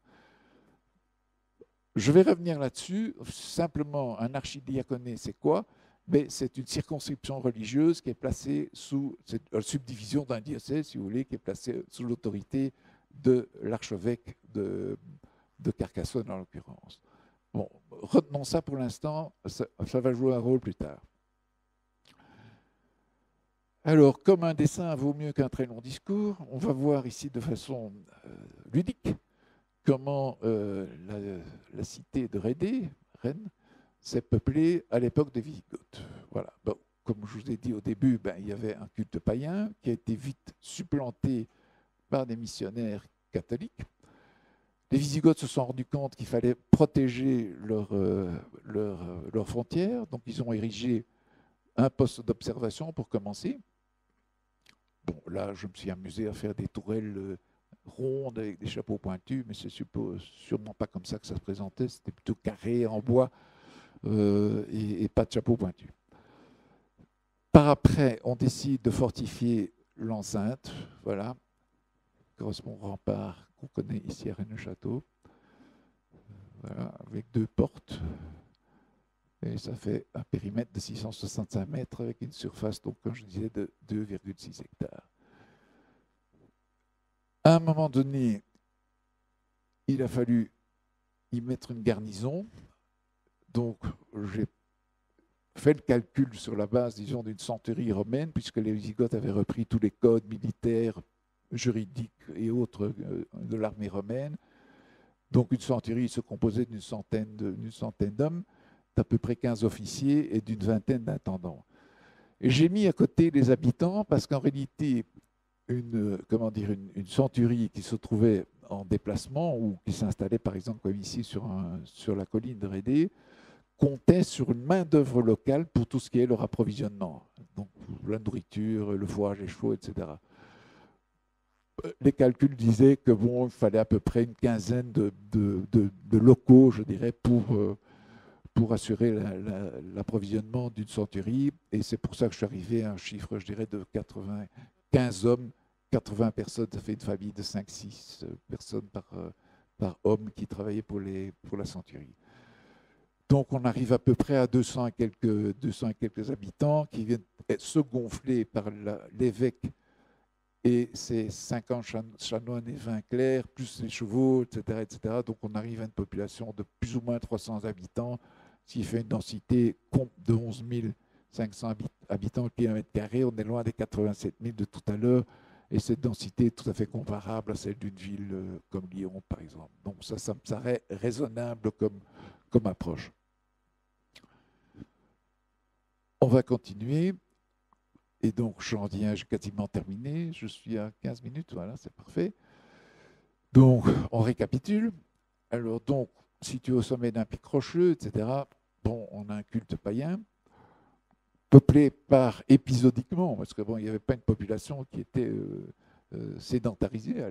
S2: Je vais revenir là-dessus. Simplement, un archidiaconé, c'est quoi? Mais c'est une circonscription religieuse qui est placée sous cette subdivision d'un diocèse, si vous voulez, qui est placée sous l'autorité de l'archevêque de Carcassonne, en l'occurrence. Bon, retenons ça pour l'instant, ça va jouer un rôle plus tard. Alors, comme un dessin vaut mieux qu'un très long discours, on va voir ici de façon ludique comment la cité de Rédé, Rennes, s'est peuplée à l'époque des Wisigoths. Voilà. Bon, comme je vous ai dit au début, il y avait un culte païen qui a été vite supplanté par des missionnaires catholiques. Les Wisigoths se sont rendus compte qu'il fallait protéger leurs frontières, donc ils ont érigé un poste d'observation pour commencer. Bon, là, je me suis amusé à faire des tourelles rondes avec des chapeaux pointus, mais c'est sûrement pas comme ça que ça se présentait. C'était plutôt carré en bois et pas de chapeau pointu. Par après, on décide de fortifier l'enceinte, voilà, correspond au rempart qu'on connaît ici à Rennes-le-Château, voilà, avec 2 portes. Et ça fait un périmètre de 665 mètres avec une surface, donc, comme je disais, de 2,6 hectares. À un moment donné, il a fallu y mettre une garnison. Donc, j'ai fait le calcul sur la base, disons, d'une centurie romaine, puisque les Wisigoths avaient repris tous les codes militaires, juridiques et autres de l'armée romaine. Donc, une centurie se composait d'une centaine d'hommes, d'à peu près 15 officiers et d'une vingtaine d'intendants. Et j'ai mis à côté les habitants parce qu'en réalité, une centurie qui se trouvait en déplacement ou qui s'installait par exemple comme ici sur la colline de Rédé, comptait sur une main-d'œuvre locale pour tout ce qui est leur approvisionnement. Donc la nourriture, le fourrage, les chevaux, etc. Les calculs disaient que il fallait à peu près une quinzaine de locaux, je dirais, pour assurer l'approvisionnement d'une centurie. Et c'est pour ça que je suis arrivé à un chiffre, je dirais, de 95 hommes, 80 personnes. Ça fait une famille de 5-6 personnes par homme qui travaillaient pour la centurie. Donc on arrive à peu près à 200 et quelques habitants qui viennent se gonfler par l'évêque et ses 50 chanoines et 20 clercs, plus les chevaux, etc., etc. Donc on arrive à une population de plus ou moins 300 habitants, ce qui fait une densité de 11 500 habitants au kilomètre carré. On est loin des 87 000 de tout à l'heure, et cette densité est tout à fait comparable à celle d'une ville comme Lyon, par exemple. Donc ça me paraît raisonnable comme approche. On va continuer. Et donc, j'en viens, j'ai quasiment terminé. Je suis à 15 minutes, voilà, c'est parfait. Donc, on récapitule. Alors, donc, situé au sommet d'un pic rocheux, etc., bon, on a un culte païen, peuplé par épisodiquement, parce que bon, il n'y avait pas une population qui était sédentarisée,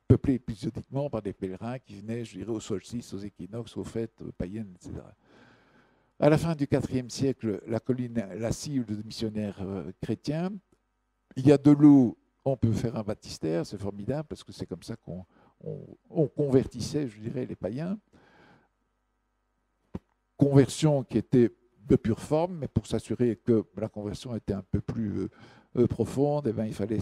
S2: peuplé épisodiquement par des pèlerins qui venaient, je dirais, au solstice, aux équinoxes, aux fêtes païennes, etc. À la fin du IVe siècle, la colline la cible de missionnaires chrétiens. Il y a de l'eau, on peut faire un baptistère, c'est formidable parce que c'est comme ça qu'on convertissait, je dirais, les païens. Conversion qui était de pure forme, mais pour s'assurer que la conversion était un peu plus profonde, eh bien, il fallait,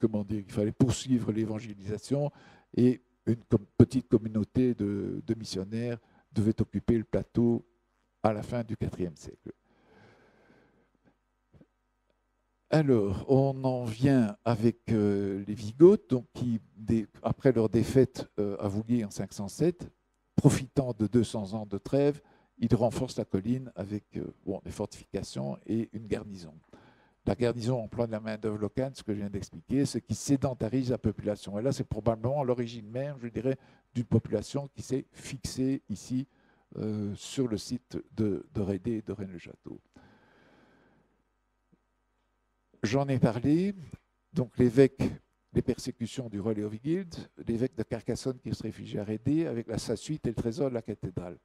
S2: il fallait poursuivre l'évangélisation et une petite communauté de missionnaires devait occuper le plateau à la fin du IVe siècle. Alors, on en vient avec les Wigoths, donc qui, après leur défaite à Vouliers en 507, profitant de 200 ans de trêve, ils renforcent la colline avec des fortifications et une garnison. La garnison emploie de la main-d'œuvre locale, ce que je viens d'expliquer, ce qui sédentarise la population. Et là, c'est probablement l'origine même, je dirais, d'une population qui s'est fixée ici sur le site de Rédé et de Rennes-le-Château. J'en ai parlé, donc l'évêque, les persécutions du roi Léovigild, l'évêque de Carcassonne qui se réfugie à Rédé avec sa suite et le trésor de la cathédrale.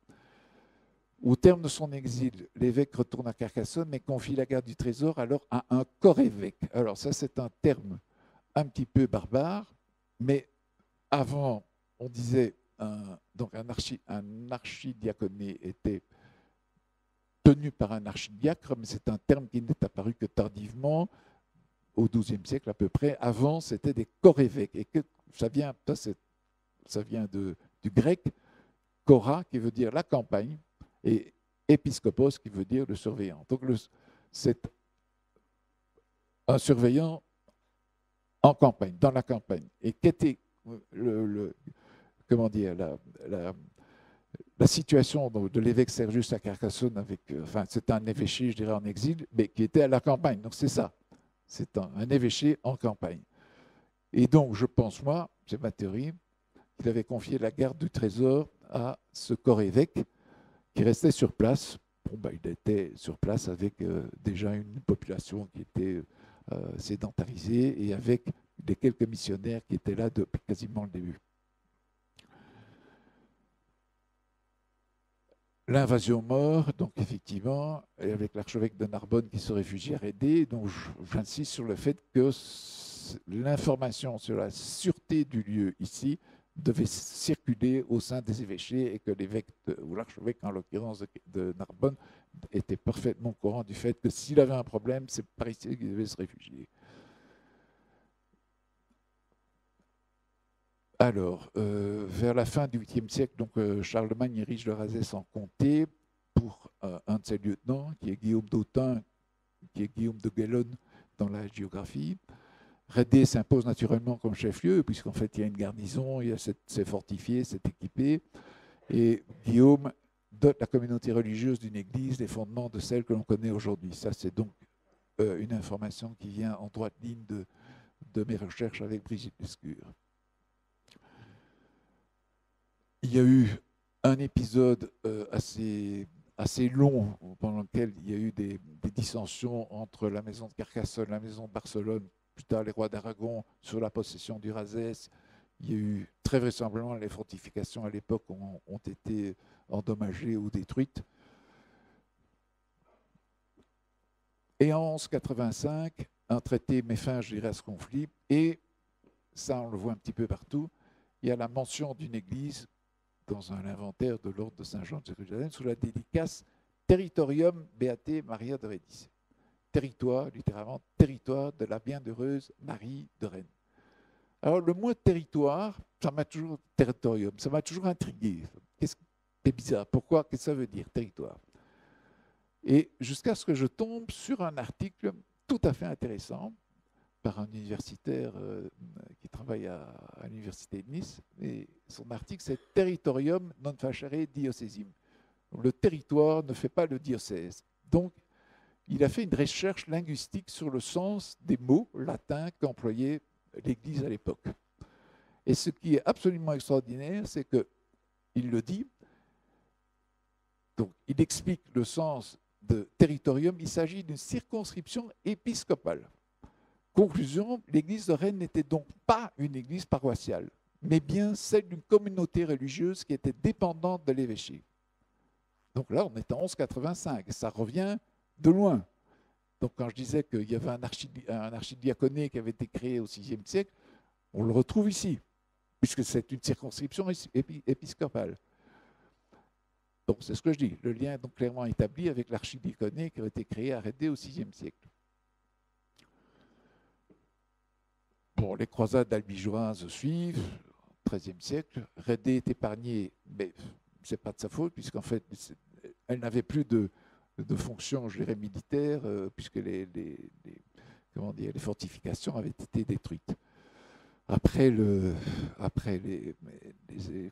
S2: Au terme de son exil, l'évêque retourne à Carcassonne mais confie la garde du trésor alors à un corps-évêque. Alors ça, c'est un terme un petit peu barbare, mais avant, on disait donc un archidiaconé était tenu par un archidiacre, mais c'est un terme qui n'est apparu que tardivement, au XIIe siècle à peu près. Avant, c'était des corps-évêques. Et que ça vient du grec kora, qui veut dire la campagne, et épiscopos, qui veut dire le surveillant. Donc, c'est un surveillant en campagne, dans la campagne. Et qu'était comment dire, la situation de l'évêque Sergius à Carcassonne, c'est un évêché, je dirais, en exil, mais qui était à la campagne. Donc, c'est ça. C'est un évêché en campagne. Et donc, je pense, moi, c'est ma théorie, qu'il avait confié la garde du trésor à ce corps-évêque qui restait sur place. Il était sur place avec déjà une population qui était sédentarisée et avec des quelques missionnaires qui étaient là depuis quasiment le début. L'invasion mort, donc effectivement, et avec l'archevêque de Narbonne qui se réfugie à Rédé, donc j'insiste sur le fait que l'information sur la sûreté du lieu ici devait circuler au sein des évêchés et que l'évêque, ou l'archevêque en l'occurrence de Narbonne, était parfaitement au courant du fait que s'il avait un problème, c'est par ici qu'il devait se réfugier. Alors, vers la fin du 8e siècle, donc, Charlemagne érige le Razès en comté pour un de ses lieutenants, qui est Guillaume d'Autun, qui est Guillaume de Guélonne dans la géographie. Rédé s'impose naturellement comme chef-lieu, puisqu'en fait, il y a une garnison, c'est fortifié, c'est équipé. Et Guillaume dote la communauté religieuse d'une église les fondements de celle que l'on connaît aujourd'hui. Ça, c'est donc une information qui vient en droite ligne de mes recherches avec Brigitte Lescure. Il y a eu un épisode assez long pendant lequel il y a eu des dissensions entre la maison de Carcassonne, la maison de Barcelone, plus tard les rois d'Aragon, sur la possession du Razès. Il y a eu très vraisemblablement les fortifications à l'époque ont été endommagées ou détruites. Et en 1185, un traité met fin, je dirais, à ce conflit. Et ça, on le voit un petit peu partout. Il y a la mention d'une église dans un inventaire de l'ordre de Saint-Jean de Jérusalem sous la dédicace Territorium Beate Maria de Redice. Territoire, littéralement, territoire de la bienheureuse Marie de Rennes. Alors, le mot territoire, territorium, ça m'a toujours intrigué. C'est bizarre. Pourquoi? Qu'est-ce que ça veut dire, territoire? Et jusqu'à ce que je tombe sur un article tout à fait intéressant par un universitaire qui travaille à l'université de Nice. Et son article, c'est Territorium non facere diocesim. Le territoire ne fait pas le diocèse. Donc, il a fait une recherche linguistique sur le sens des mots latins qu'employait l'Église à l'époque. Et ce qui est absolument extraordinaire, c'est qu'il le dit, donc il explique le sens de territorium, il s'agit d'une circonscription épiscopale. Conclusion, l'église de Rennes n'était donc pas une église paroissiale, mais bien celle d'une communauté religieuse qui était dépendante de l'évêché. Donc là, on est en 1185, ça revient de loin. Donc quand je disais qu'il y avait un archidiaconé qui avait été créé au VIe siècle, on le retrouve ici, puisque c'est une circonscription épiscopale. Donc c'est ce que je dis, le lien est donc clairement établi avec l'archidiaconé qui a été créé à Redé au VIe siècle. Bon, les croisades albigeoises suivent, au XIIIe siècle. Redé est épargnée, mais ce n'est pas de sa faute, puisqu'en fait, elle n'avait plus de fonction, je dirais, militaire, puisque les fortifications avaient été détruites. Après les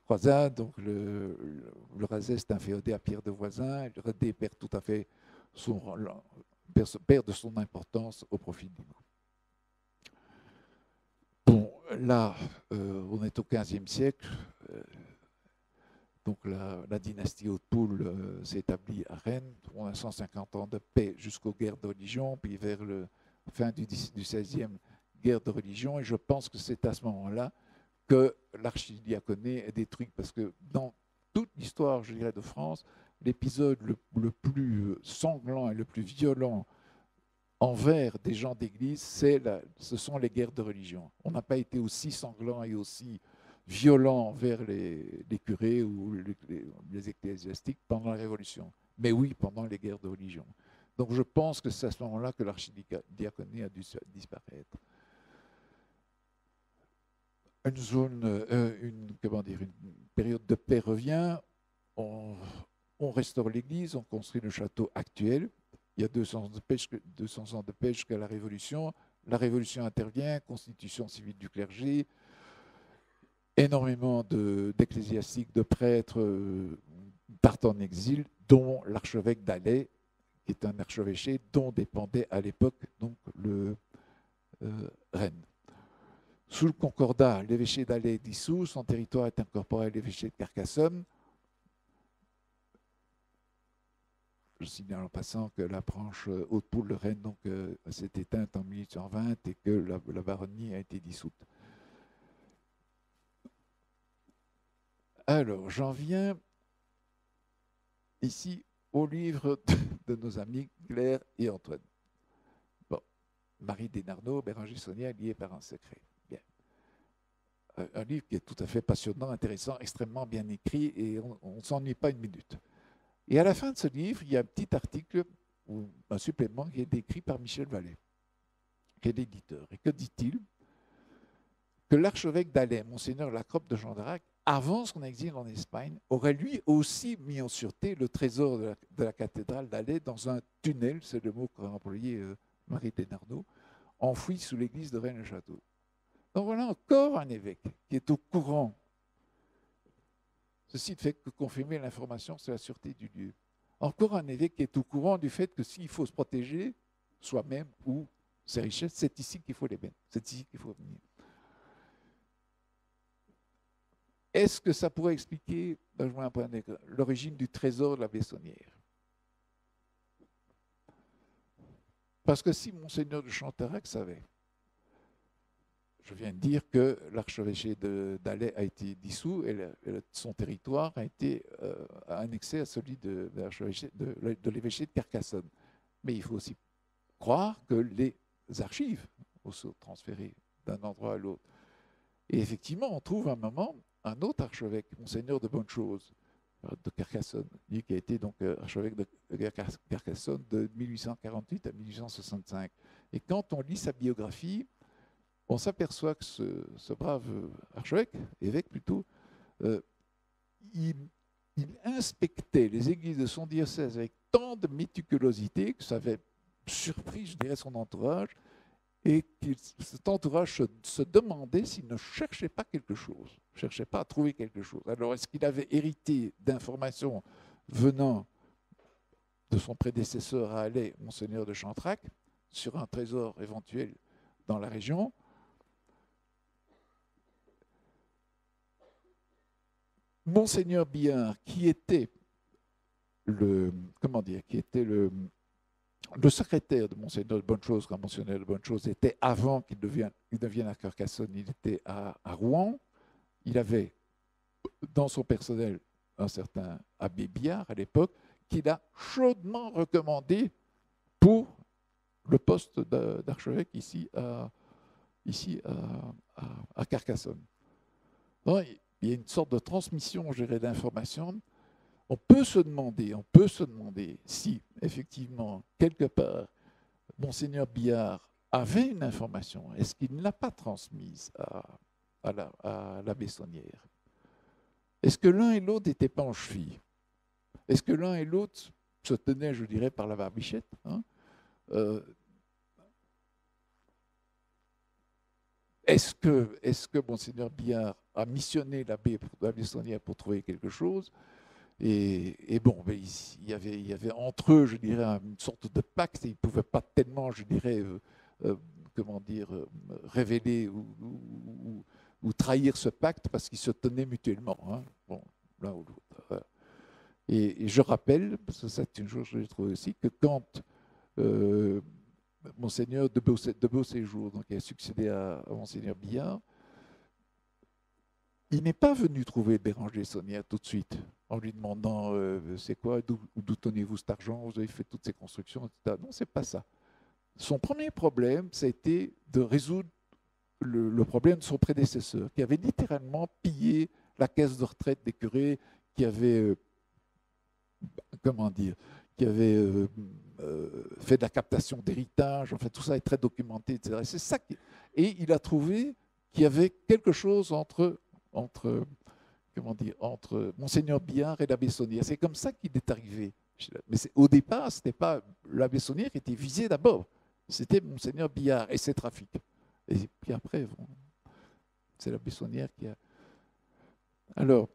S2: croisades, donc le Razès est inféodé à Pierre de Voisin, et le Redé perd tout à fait perd de son importance au profit du mot. Bon, là, on est au XVe siècle. Donc la dynastie Haute-Poule s'est établie à Rennes. On a 150 ans de paix jusqu'aux guerres de religion, puis vers la fin du XVIe, guerre de religion. Et je pense que c'est à ce moment-là que l'archidiaconé est détruit, parce que dans toute l'histoire, je dirais, de France, l'épisode le plus sanglant et le plus violent envers des gens d'église, ce sont les guerres de religion. On n'a pas été aussi sanglant et aussi violent envers les curés ou les ecclésiastiques pendant la Révolution. Mais oui, pendant les guerres de religion. Donc je pense que c'est à ce moment-là que l'archidiaconé a dû disparaître. Une période de paix revient, on restaure l'église, on construit le château actuel. Il y a 200 ans de paix jusqu'à la Révolution. La Révolution intervient, constitution civile du clergé, énormément d'ecclésiastiques, de prêtres partent en exil, dont l'archevêque d'Alais, qui est un archevêché dont dépendait à l'époque donc Rennes. Sous le Concordat, l'évêché d'Alais est dissous, son territoire est incorporé à l'évêché de Carcassonne. Je signale en passant que la branche Haute-Poule de Rennes s'est éteinte en 1820 et que la baronnie a été dissoute. Alors, j'en viens ici au livre de nos amis Claire et Antoine. Bon, Marie Desnarnaud, Béranger Saunière, liés par un secret. Bien. Un livre qui est tout à fait passionnant, intéressant, extrêmement bien écrit et on ne s'ennuie pas une minute. Et à la fin de ce livre, il y a un petit article ou un supplément qui est écrit par Michel Vallée, qui est l'éditeur. Et que dit-il? Que l'archevêque d'Alais, Monseigneur Lacrope de Jondarac, avant son exil en Espagne, aurait lui aussi mis en sûreté le trésor de la cathédrale d'Alais dans un tunnel, c'est le mot qu'a employé Marie Desnarnaud, enfoui sous l'église de Rennes-le-Château. Donc voilà encore un évêque qui est au courant. Ceci ne fait que confirmer l'information sur la sûreté du lieu. Encore un évêque qui est au courant du fait que s'il faut se protéger, soi-même ou ses richesses, c'est ici qu'il faut les mettre, c'est ici qu'il faut venir. Est-ce que ça pourrait expliquer l'origine du trésor de la Bessonnière? Parce que si Monseigneur de Chanterac savait, je viens de dire que l'archevêché d'Alais a été dissous et son territoire a été annexé à celui de l'évêché de Carcassonne. Mais il faut aussi croire que les archives sont transférées d'un endroit à l'autre. Et effectivement, on trouve un autre archevêque, Monseigneur de Bonne-Chose, de Carcassonne, lui qui a été donc archevêque de Carcassonne de 1848 à 1865. Et quand on lit sa biographie, on s'aperçoit que ce brave archevêque, évêque plutôt, il inspectait les églises de son diocèse avec tant de méticulosité que ça avait surpris, je dirais, son entourage, et que cet entourage se demandait s'il ne cherchait pas quelque chose, ne cherchait pas à trouver quelque chose. Alors, est-ce qu'il avait hérité d'informations venant de son prédécesseur à Alais, Monseigneur de Chantrac, sur un trésor éventuel dans la région? Monseigneur Billard, qui était le secrétaire de Monseigneur de Bonne-Chose, quand Monseigneur de Bonne-Chose était avant qu'il devienne à Carcassonne, il était à Rouen. Il avait dans son personnel un certain abbé Billard à l'époque, qu'il a chaudement recommandé pour le poste d'archevêque ici à Carcassonne. Donc, il y a une sorte de transmission, je dirais, d'informations On peut se demander si, effectivement, quelque part, Monseigneur Biard avait une information. Est-ce qu'il ne l'a pas transmise à l'abbé Saunière? Est-ce que l'un et l'autre n'étaient pas en cheville? Est-ce que l'un et l'autre se tenaient, je dirais, par la barbichette, hein? Est-ce que Monseigneur Biard a missionné l'abbé Saunière pour trouver quelque chose? Et bon, il y avait entre eux, je dirais, une sorte de pacte, et ils ne pouvaient pas tellement, je dirais, révéler ou trahir ce pacte parce qu'ils se tenaient mutuellement, hein, bon, l'un ou l'autre. Et je rappelle, parce que c'est une chose que j'ai trouvée aussi, que quand Monseigneur de Beauséjour, donc, qui a succédé à Monseigneur Biard, il n'est pas venu trouver Béranger Saunière tout de suite, en lui demandant c'est quoi, d'où tenez-vous cet argent, vous avez fait toutes ces constructions, etc. Non, c'est pas ça. Son premier problème, ça a été de résoudre le problème de son prédécesseur, qui avait littéralement pillé la caisse de retraite des curés, qui avait, qui avait fait de la captation d'héritage, enfin tout ça est très documenté, etc. C'est ça et il a trouvé qu'il y avait quelque chose entre Monseigneur Biard et l'abbé Saunière. C'est comme ça qu'il est arrivé. Mais au départ, ce n'était pas l'abbé Saunière qui était visé d'abord, c'était Monseigneur Biard et ses trafics. Et puis après, bon, c'est l'abbé Saunière qui a... Alors,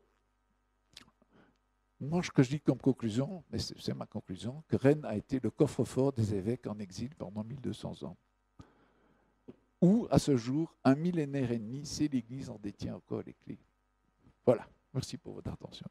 S2: moi, ce que je dis comme conclusion, mais c'est ma conclusion, que Rennes a été le coffre-fort des évêques en exil pendant 1200 ans. Où, à ce jour, un millénaire et demi, c'est l'Église en détient encore les clés. Voilà. Merci pour votre attention.